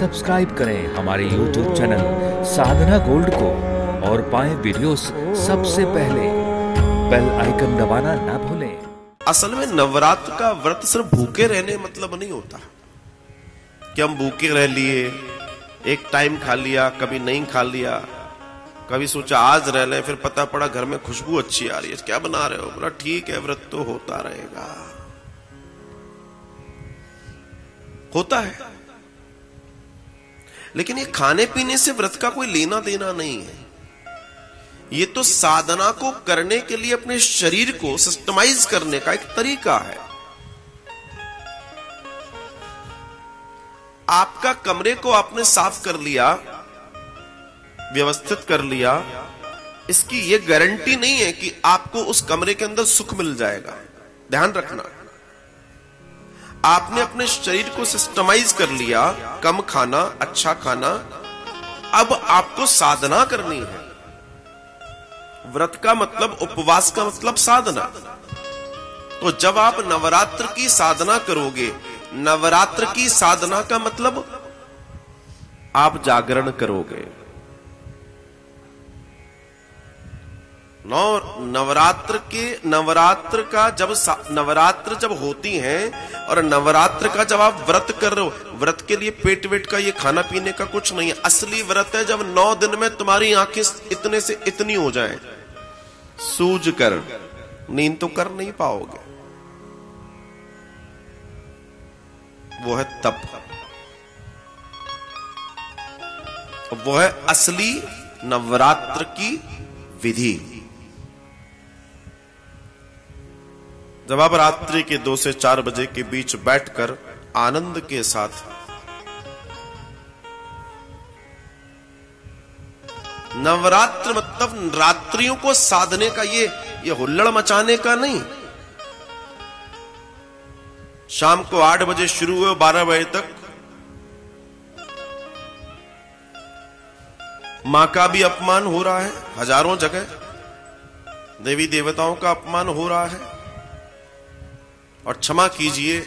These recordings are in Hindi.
सब्सक्राइब करें हमारे YouTube चैनल साधना गोल्ड को और पाएं वीडियोस सबसे पहले। बेल आइकन दबाना ना भूलें। असल में नवरात्र का व्रत सिर्फ भूखे रहने मतलब नहीं होता कि हम भूखे रह लिए, एक टाइम खा लिया, कभी नहीं खा लिया, कभी सोचा आज रह लें, फिर पता पड़ा घर में खुशबू अच्छी आ रही है, क्या बना रहे हो? बोला ठीक है, व्रत तो होता रहेगा। होता है, लेकिन ये खाने पीने से व्रत का कोई लेना देना नहीं है। ये तो साधना को करने के लिए अपने शरीर को सिस्टमाइज करने का एक तरीका है। आपका कमरे को आपने साफ कर लिया, व्यवस्थित कर लिया, इसकी यह गारंटी नहीं है कि आपको उस कमरे के अंदर सुख मिल जाएगा। ध्यान रखना, आपने अपने शरीर को सिस्टमाइज कर लिया, कम खाना, अच्छा खाना, अब आपको साधना करनी है। व्रत का मतलब, उपवास का मतलब साधना। तो जब आप नवरात्र की साधना करोगे, नवरात्र की साधना का मतलब आप जागरण करोगे। नवरात्र का जब नवरात्र जब होती हैं और नवरात्र का जब आप व्रत कर रहे हो, व्रत के लिए पेट वेट का ये खाना पीने का कुछ नहीं है। असली व्रत है जब 9 दिन में तुम्हारी आंखें इतने से इतनी हो जाएं, सूझ कर, नींद तो कर नहीं पाओगे। वो है तप, वो है असली नवरात्र की विधि। जब आप रात्रि के 2 से 4 बजे के बीच बैठकर आनंद के साथ नवरात्र मतलब रात्रियों को साधने का, ये हुल्लड़ मचाने का नहीं। शाम को 8 बजे शुरू हुए, 12 बजे तक मां का भी अपमान हो रहा है, हजारों जगह देवी देवताओं का अपमान हो रहा है, और क्षमा कीजिए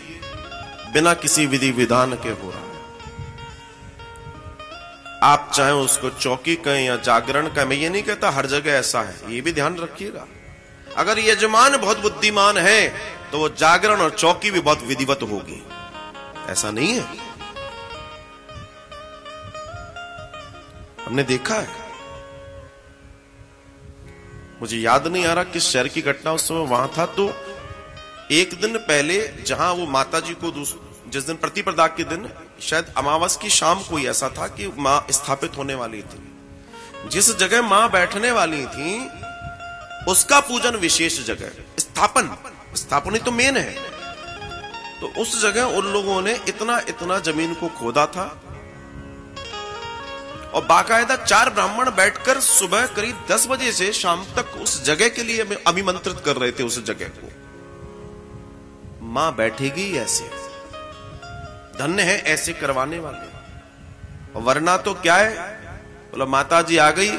बिना किसी विधि विधान के हो रहा है। आप चाहे उसको चौकी कहें या जागरण कहें, मैं ये नहीं कहता हर जगह ऐसा है, ये भी ध्यान रखिएगा। अगर यजमान बहुत बुद्धिमान है तो वो जागरण और चौकी भी बहुत विधिवत होगी, ऐसा नहीं है। हमने देखा है, मुझे याद नहीं आ रहा किस शहर की घटना, उस समय वहां था। तो एक दिन पहले जहां वो माता जी को जिस दिन प्रतिपदा के दिन, शायद अमावस की शाम को ही ऐसा था कि मां स्थापित होने वाली थी। जिस जगह मां बैठने वाली थी उसका पूजन विशेष जगह, स्थापन ही तो मेन है। तो उस जगह उन लोगों ने इतना जमीन को खोदा था और बाकायदा 4 ब्राह्मण बैठकर सुबह करीब 10 बजे से शाम तक उस जगह के लिए अभिमंत्रित कर रहे थे। उस जगह को मां बैठेगी ऐसे, धन्य है ऐसे करवाने वाले। वरना तो क्या है, बोला माता जी आ गई,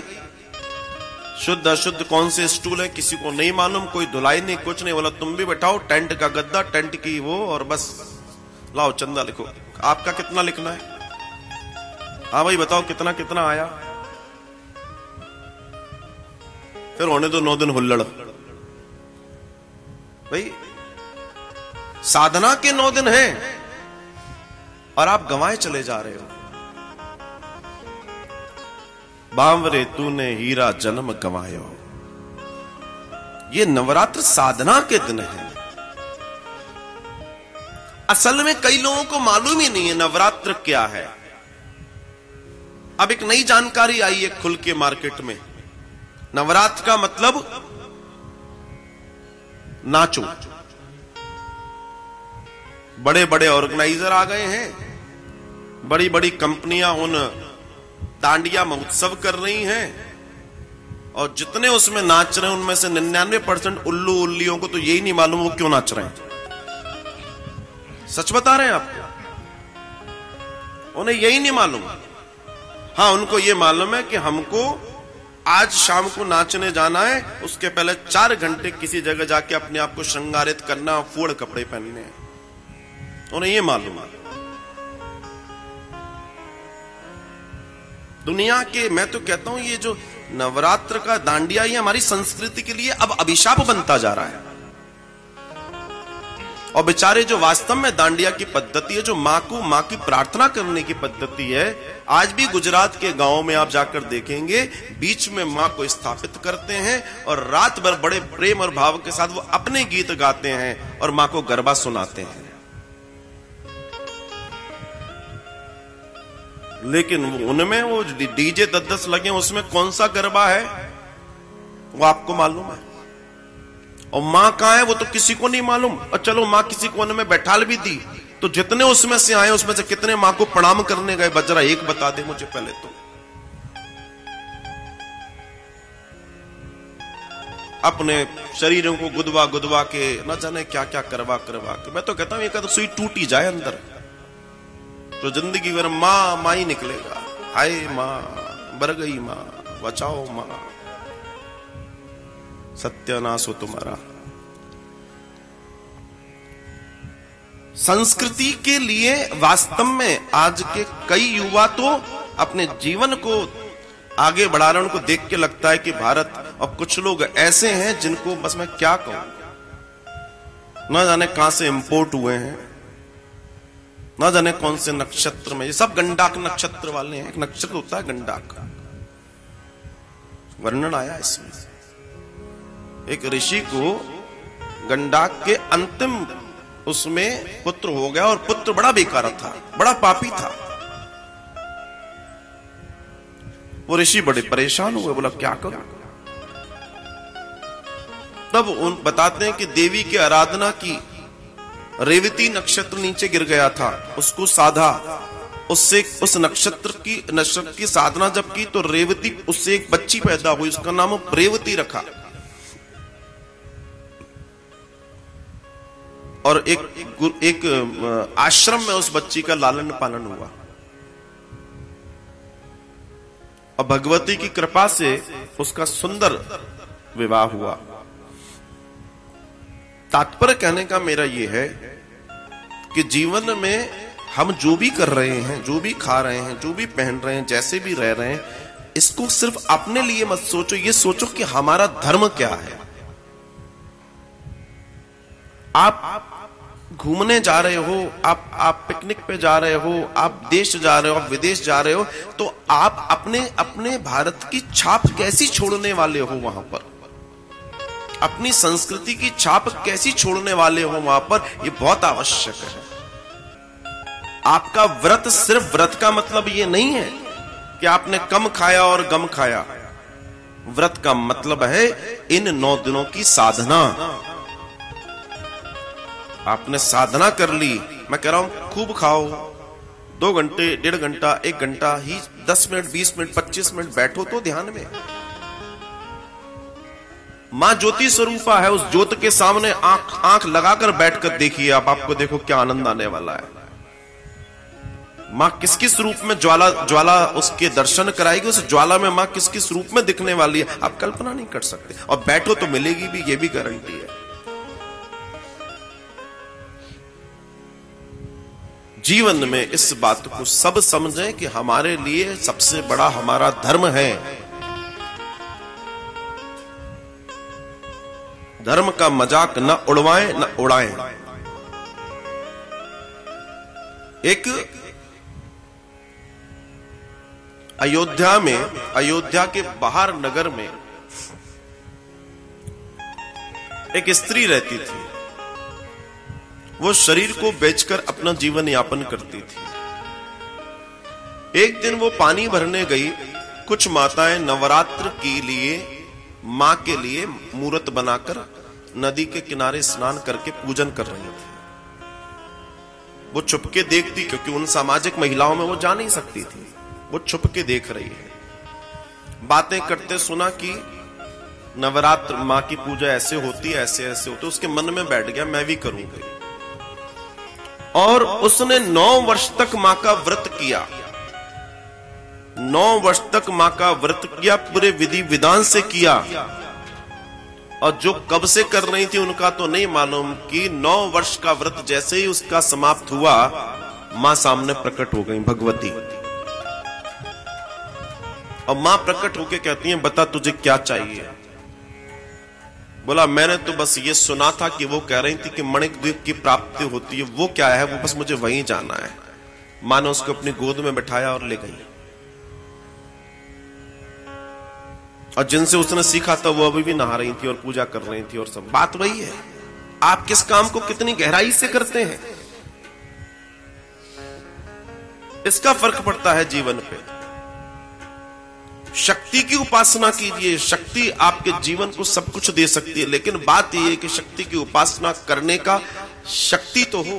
शुद्ध अशुद्ध कौन से स्टूल है किसी को नहीं मालूम, कोई धुलाई नहीं, कुछ नहीं। बोला तुम भी बैठाओ, टेंट का गद्दा, टेंट की वो, और बस लाओ चंदा लिखो। आपका कितना लिखना है? हाँ भाई बताओ कितना कितना आया। फिर होने दो 9 दिन हुल्लड़। भाई साधना के 9 दिन हैं और आप गंवाए चले जा रहे हो। बांवरे तूने हीरा जन्म गंवायो। ये नवरात्र साधना के दिन है। असल में कई लोगों को मालूम ही नहीं है नवरात्र क्या है। अब एक नई जानकारी आई है खुल के मार्केट में, नवरात्र का मतलब नाचो। बड़े बड़े ऑर्गेनाइजर आ गए हैं, बड़ी बड़ी कंपनियां उन दांडिया महोत्सव कर रही हैं, और जितने उसमें नाच रहे हैं उनमें से 99% उल्लू उल्लियों को तो यही नहीं मालूम वो क्यों नाच रहे हैं। सच बता रहे हैं आपको, उन्हें यही नहीं मालूम। हाँ, उनको ये मालूम है कि हमको आज शाम को नाचने जाना है, उसके पहले 4 घंटे किसी जगह जाके अपने आप को श्रृंगारित करना, फूड़ कपड़े पहनने हैं, उन्हें ये मालूम है। दुनिया के, मैं तो कहता हूं ये जो नवरात्र का दांडिया, ये हमारी संस्कृति के लिए अब अभिशाप बनता जा रहा है। और बेचारे जो वास्तव में दांडिया की पद्धति है, जो मां को, मां की प्रार्थना करने की पद्धति है, आज भी गुजरात के गांवों में आप जाकर देखेंगे, बीच में मां को स्थापित करते हैं और रात भर बड़े प्रेम और भाव के साथ वो अपने गीत गाते हैं और मां को गरबा सुनाते हैं। लेकिन उनमें वो डीजे 10-10 लगे, उसमें कौन सा गरबा है वो आपको मालूम है? और मां कहां है वो तो किसी को नहीं मालूम। और चलो मां किसी कोने में बैठाल भी दी तो जितने उसमें से आए उसमें से कितने मां को प्रणाम करने गए, बजरा एक बता दे मुझे पहले तो। अपने शरीरों को गुदवा गुदवा के न जाने क्या क्या करवा करवा के, मैं तो कहता हूं एक सुई टूट ही जाए अंदर तो जिंदगी भर मां मां ही निकलेगा। हाय मां, बर गई मां, बचाओ मां, सत्यानाश हो तुम्हारा। संस्कृति के लिए वास्तव में आज के कई युवा तो अपने जीवन को आगे बढ़ा रहे हैं। उनको देख के लगता है कि भारत, और कुछ लोग ऐसे हैं जिनको बस मैं क्या कहूं, न जाने कहां से इंपोर्ट हुए हैं, न जाने कौन से नक्षत्र में, ये सब गंडाक नक्षत्र वाले हैं। एक नक्षत्र होता है गंडाक, वर्णन आया इसमें। एक ऋषि को गंडाक के अंतिम उसमें पुत्र हो गया और पुत्र बड़ा बेकार था, बड़ा पापी था। वो ऋषि बड़े परेशान हुए, बोला क्या करूं। तब उन बताते हैं कि देवी की आराधना की, रेवती नक्षत्र नीचे गिर गया था, उसको साधा, उससे उस नक्षत्र की साधना जब की तो रेवती, उससे एक बच्ची पैदा हुई, उसका नाम रेवती रखा। और एक आश्रम में उस बच्ची का लालन पालन हुआ और भगवती की कृपा से उसका सुंदर विवाह हुआ। तात्पर्य कहने का मेरा यह है कि जीवन में हम जो भी कर रहे हैं, जो भी खा रहे हैं, जो भी पहन रहे हैं, जैसे भी रह रहे हैं, इसको सिर्फ अपने लिए मत सोचो, ये सोचो कि हमारा धर्म क्या है। आप घूमने जा रहे हो, आप पिकनिक पे जा रहे हो, आप देश जा रहे हो, आप विदेश जा रहे हो, तो आप अपने भारत की छाप कैसी छोड़ने वाले हो वहां पर, अपनी संस्कृति की छाप कैसी छोड़ने वाले हो वहां पर, ये बहुत आवश्यक है। आपका व्रत सिर्फ व्रत का मतलब ये नहीं है कि आपने कम खाया और गम खाया। व्रत का मतलब है इन 9 दिनों की साधना। आपने साधना कर ली, मैं कह रहा हूं खूब खाओ, 2 घंटे, 1.5 घंटा, 1 घंटा ही, 10 मिनट, 20 मिनट, 25 मिनट बैठो तो ध्यान में। मां ज्योति स्वरूपा है, उस ज्योत के सामने आंख लगाकर बैठकर देखिए आप, आपको देखो क्या आनंद आने वाला है। मां किस किस रूप में ज्वाला उसके दर्शन कराएगी, उस ज्वाला में मां किस किस रूप में दिखने वाली है आप कल्पना नहीं कर सकते। और बैठो तो मिलेगी भी, ये भी गारंटी है। जीवन में इस बात को सब समझें कि हमारे लिए सबसे बड़ा हमारा धर्म है। धर्म का मजाक न उड़वाएं न उड़ाएं। एक अयोध्या के बाहर नगर में एक स्त्री रहती थी। वो शरीर को बेचकर अपना जीवन यापन करती थी। एक दिन वो पानी भरने गई। कुछ माताएं नवरात्र के लिए मां के लिए मूर्त बनाकर नदी के किनारे स्नान करके पूजन कर रही थी। वो छुपके देखती, क्योंकि उन सामाजिक महिलाओं में वो जा नहीं सकती थी। वो छुपके देख रही है। बातें करते सुना कि नवरात्र मां की पूजा ऐसे होती है, ऐसे ऐसे होती है। उसके मन में बैठ गया मैं भी करूंगी। और उसने 9 वर्ष तक मां का व्रत किया। 9 वर्ष तक मां का व्रत किया, पूरे विधि विधान से किया। और जो कब से कर रही थी उनका तो नहीं मालूम कि 9 वर्ष का व्रत जैसे ही उसका समाप्त हुआ, मां सामने प्रकट हो गई भगवती। और मां प्रकट होके कहती है, बता तुझे क्या चाहिए। बोला, मैंने तो बस ये सुना था कि वो कह रही थी कि मणिद्वीप की प्राप्ति होती है, वो क्या है, वो बस मुझे वहीं जाना है। मां ने उसको अपनी गोद में बैठाया और ले गई। और जिनसे उसने सीखा था वो अभी भी नहा रही थी और पूजा कर रही थी और सब। बात वही है, आप किस काम को कितनी गहराई से करते हैं, इसका फर्क पड़ता है जीवन पे। शक्ति की उपासना कीजिए, शक्ति आपके जीवन को सब कुछ दे सकती है, लेकिन बात यह है कि शक्ति की उपासना करने का शक्ति तो हो।